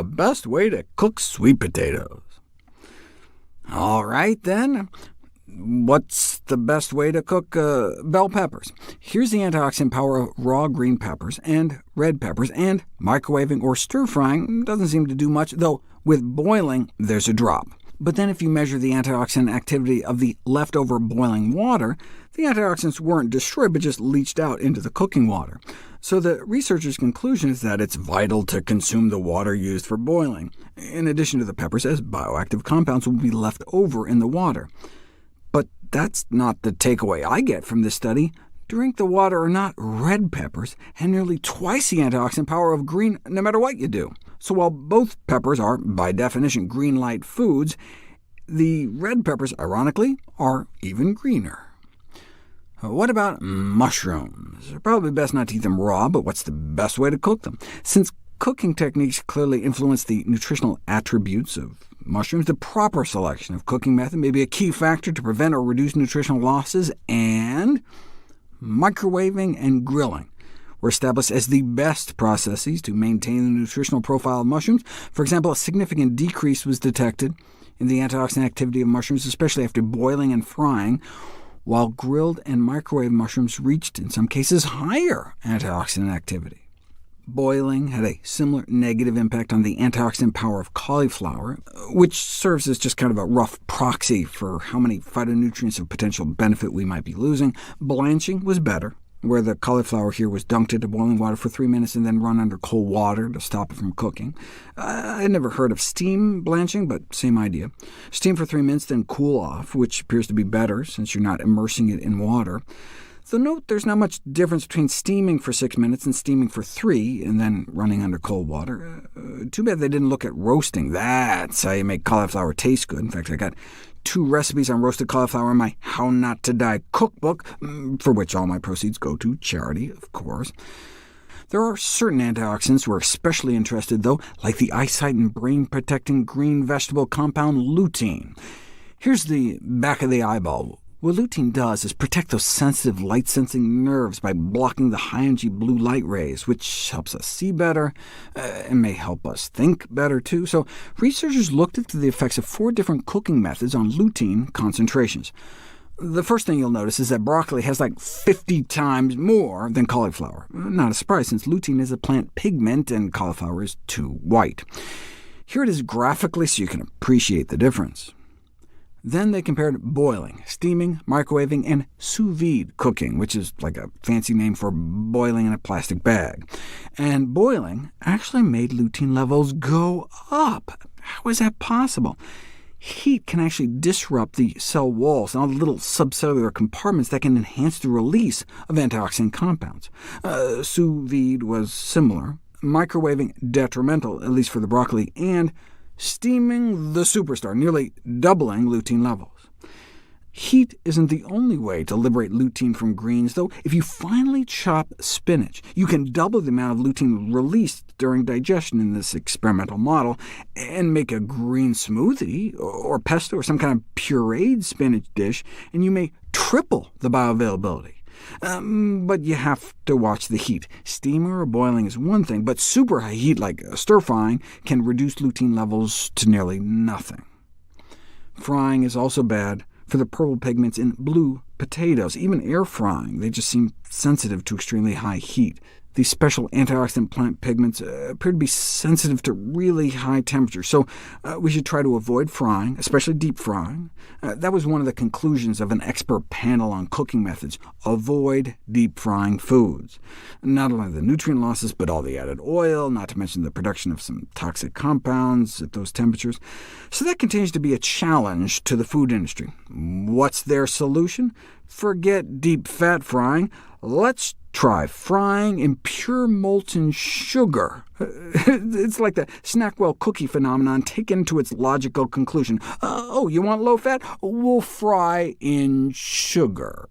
the best way to cook sweet potatoes. All right, then. What's the best way to cook bell peppers? Here's the antioxidant power of raw green peppers and red peppers, and microwaving or stir-frying doesn't seem to do much, though with boiling there's a drop. But then if you measure the antioxidant activity of the leftover boiling water, the antioxidants weren't destroyed, but just leached out into the cooking water. So the researchers' conclusion is that it's vital to consume the water used for boiling, in addition to the peppers, as bioactive compounds will be left over in the water. But that's not the takeaway I get from this study. Drink the water or not, red peppers have nearly twice the antioxidant power of green, no matter what you do. So while both peppers are, by definition, green light foods, the red peppers, ironically, are even greener. What about mushrooms? They're probably best not to eat them raw, but what's the best way to cook them? Since cooking techniques clearly influence the nutritional attributes of mushrooms, the proper selection of cooking method may be a key factor to prevent or reduce nutritional losses, and microwaving and grilling were established as the best processes to maintain the nutritional profile of mushrooms. For example, a significant decrease was detected in the antioxidant activity of mushrooms, especially after boiling and frying, while grilled and microwave mushrooms reached, in some cases, higher antioxidant activity. Boiling had a similar negative impact on the antioxidant power of cauliflower, which serves as just kind of a rough proxy for how many phytonutrients of potential benefit we might be losing. Blanching was better, where the cauliflower here was dunked into boiling water for 3 minutes and then run under cold water to stop it from cooking. I had never heard of steam blanching, but same idea. Steam for 3 minutes, then cool off, which appears to be better since you're not immersing it in water. Though note there's not much difference between steaming for 6 minutes and steaming for 3, and then running under cold water. Too bad they didn't look at roasting. That's how you make cauliflower taste good. In fact, I got 2 recipes on roasted cauliflower in my How Not to Die cookbook, for which all my proceeds go to charity, of course. There are certain antioxidants we're especially interested, though, like the eyesight and brain-protecting green vegetable compound lutein. Here's the back of the eyeball. What lutein does is protect those sensitive light-sensing nerves by blocking the high-energy blue light rays, which helps us see better, and may help us think better, too. So researchers looked into the effects of 4 different cooking methods on lutein concentrations. The first thing you'll notice is that broccoli has like 50 times more than cauliflower. Not a surprise, since lutein is a plant pigment and cauliflower is too white. Here it is graphically so you can appreciate the difference. Then they compared boiling, steaming, microwaving, and sous vide cooking, which is like a fancy name for boiling in a plastic bag. And boiling actually made lutein levels go up. How is that possible? Heat can actually disrupt the cell walls and all the little subcellular compartments that can enhance the release of antioxidant compounds. Sous vide was similar, microwaving detrimental, at least for the broccoli, and steaming the superstar, nearly doubling lutein levels. Heat isn't the only way to liberate lutein from greens, though. If you finely chop spinach, you can double the amount of lutein released during digestion in this experimental model, and make a green smoothie, or pesto, or some kind of pureed spinach dish, and you may triple the bioavailability. But you have to watch the heat. Steaming or boiling is one thing, but super high heat, like stir-frying, can reduce lutein levels to nearly nothing. Frying is also bad for the purple pigments in blue potatoes. Even air frying, they just seem sensitive to extremely high heat. These special antioxidant plant pigments appear to be sensitive to really high temperatures, so we should try to avoid frying, especially deep frying. That was one of the conclusions of an expert panel on cooking methods. Avoid deep frying foods. Not only the nutrient losses, but all the added oil, not to mention the production of some toxic compounds at those temperatures. So that continues to be a challenge to the food industry. What's their solution? Forget deep fat frying. Let's try frying in pure molten sugar. It's like the Snackwell cookie phenomenon taken to its logical conclusion. Oh, you want low fat? We'll fry in sugar.